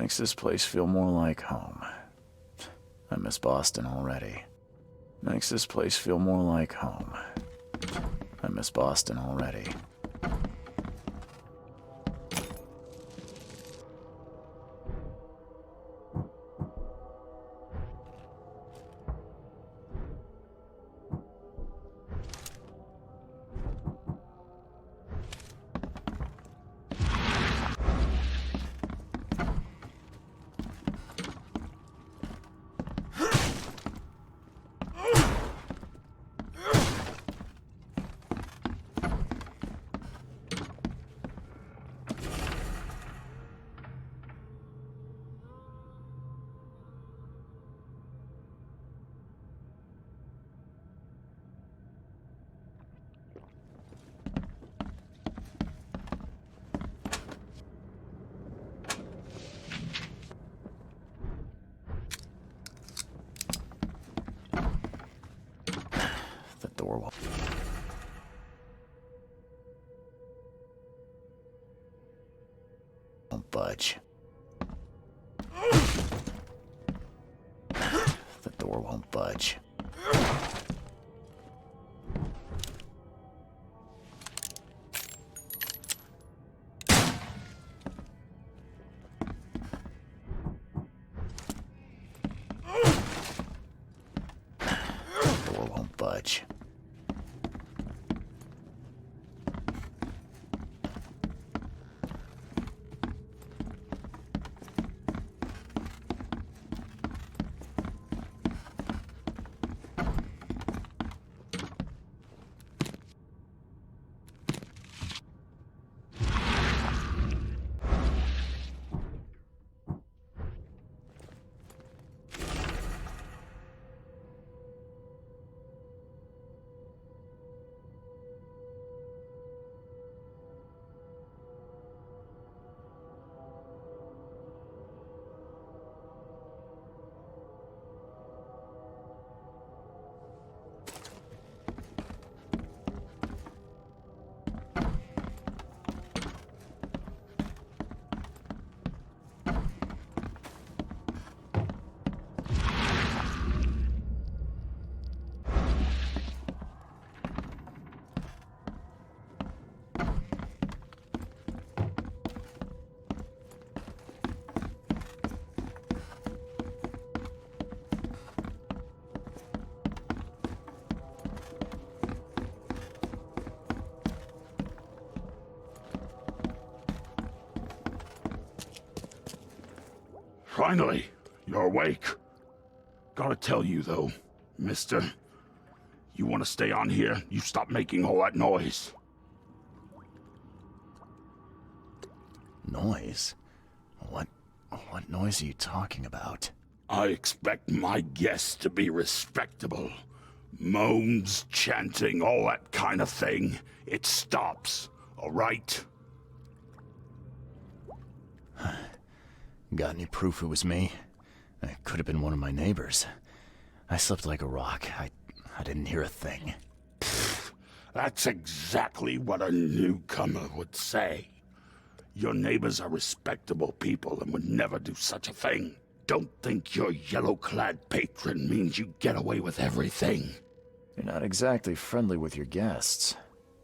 Makes this place feel more like home. I miss Boston already. Makes this place feel more like home. I miss Boston already. The door won't budge. The door won't budge. The door won't budge. Finally, you're awake. Gotta tell you, though, mister, you want to stay on here, you stop making all that noise. Noise? What noise are you talking about? I expect my guests to be respectable. Moans, chanting, all that kind of thing. It stops, all right? Got any proof it was me? It could have been one of my neighbors. I slept like a rock. I didn't hear a thing. That's exactly what a newcomer would say. Your neighbors are respectable people and would never do such a thing. Don't think your yellow-clad patron means you get away with everything. You're not exactly friendly with your guests.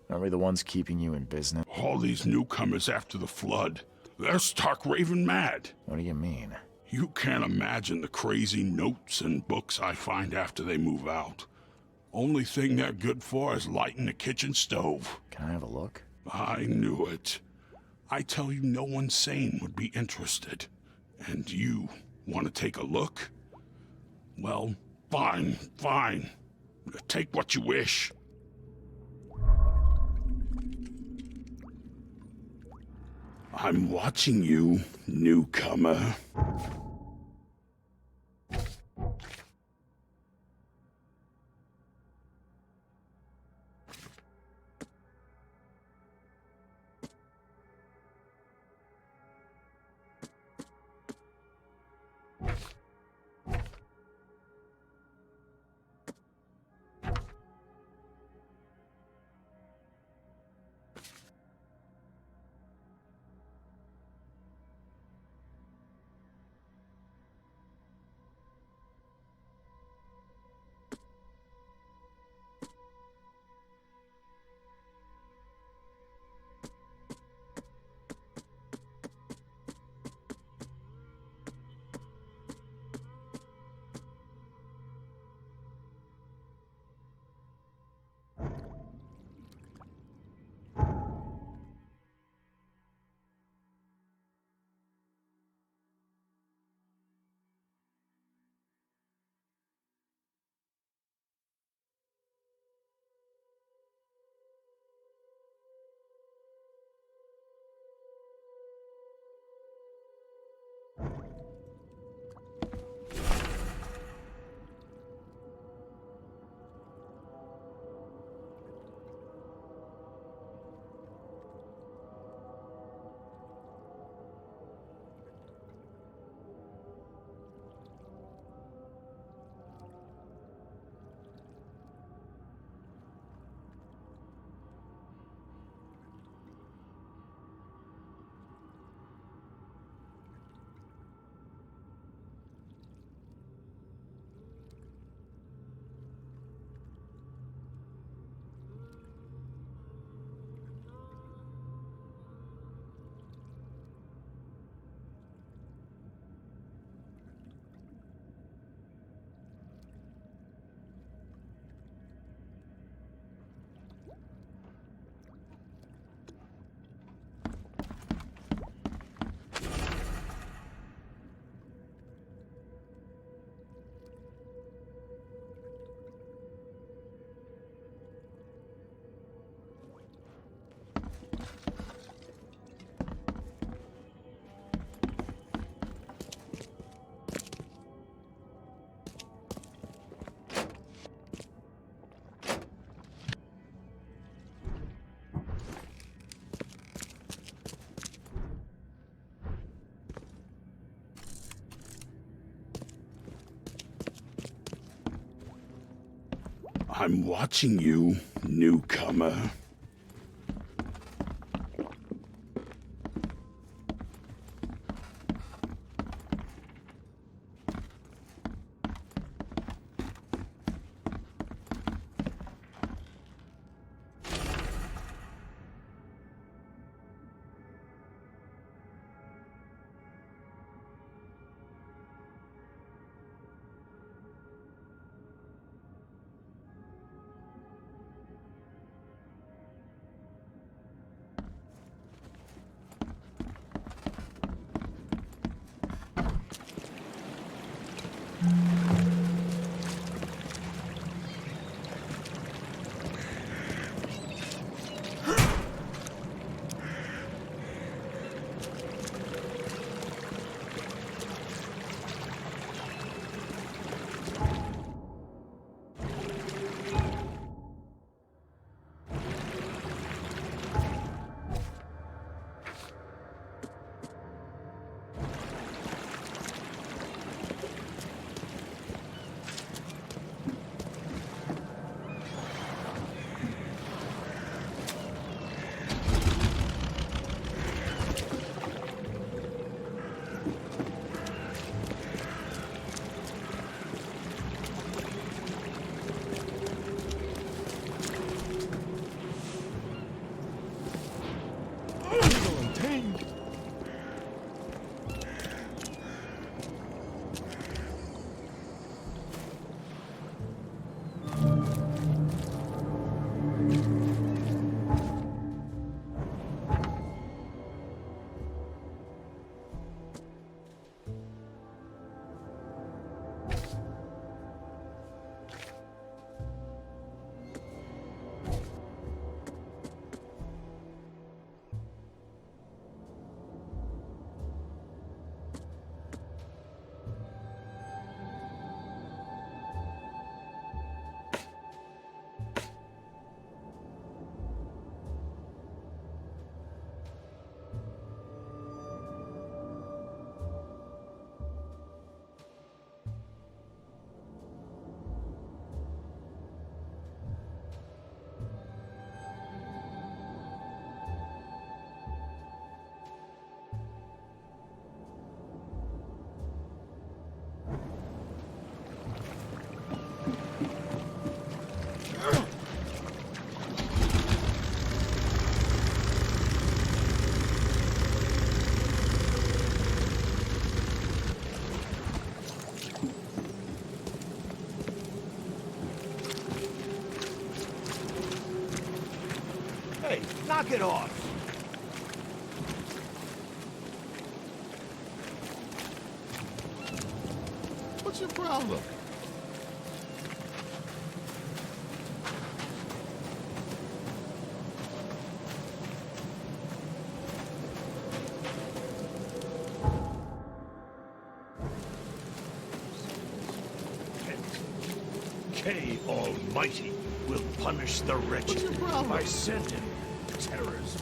Aren't we the ones keeping you in business? All these newcomers after the flood, they're stark raving mad. What do you mean? You can't imagine the crazy notes and books I find after they move out. Only thing they're good for is lighting the kitchen stove. Can I have a look? I knew it. I tell you, no one sane would be interested. And you want to take a look? Well, fine, fine. Take what you wish. I'm watching you, newcomer. I'm watching you, newcomer. Hey, knock it off! What's your problem? K Almighty will punish the wretched by sending terrors.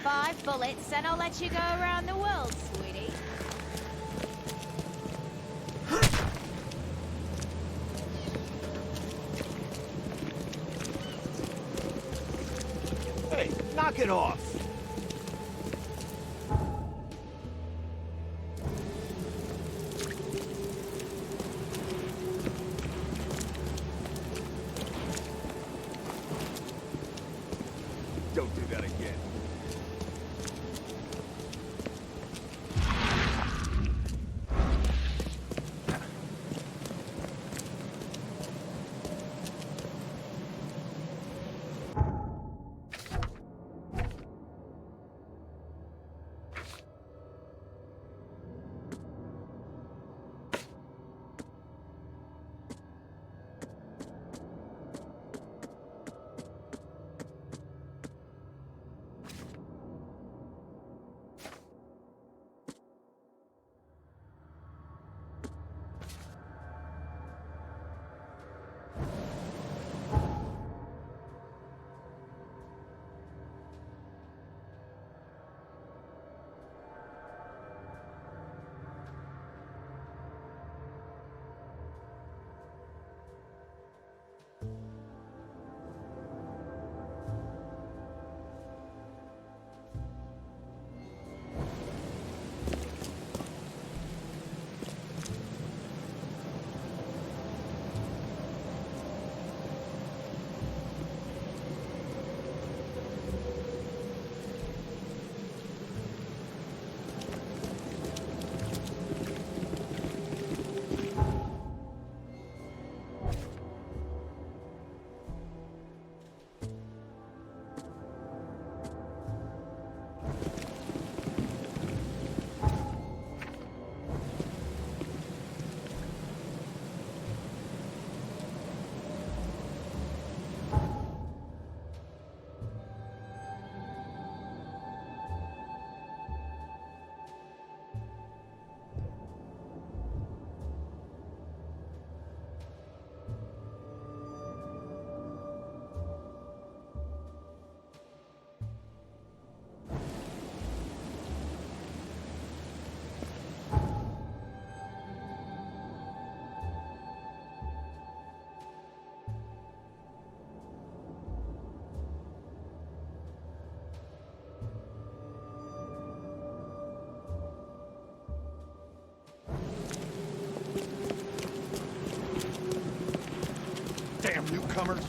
5 bullets, and I'll let you go around the world, sweetie. Hey, knock it off! Don't do that again. Damn newcomers!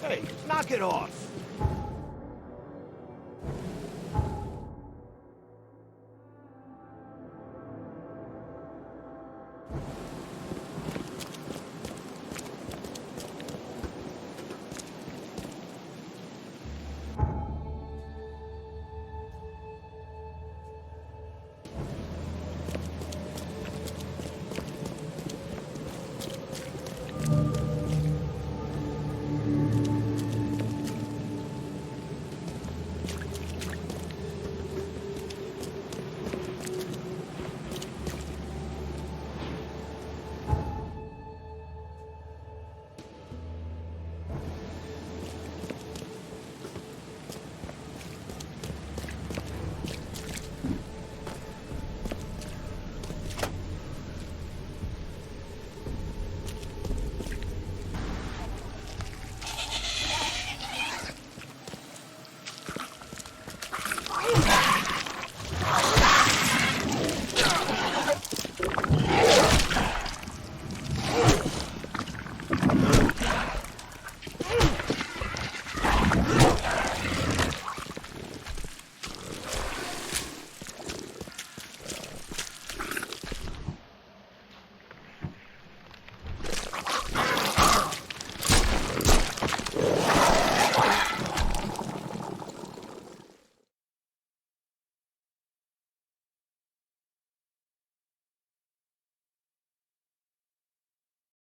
Hey, knock it off.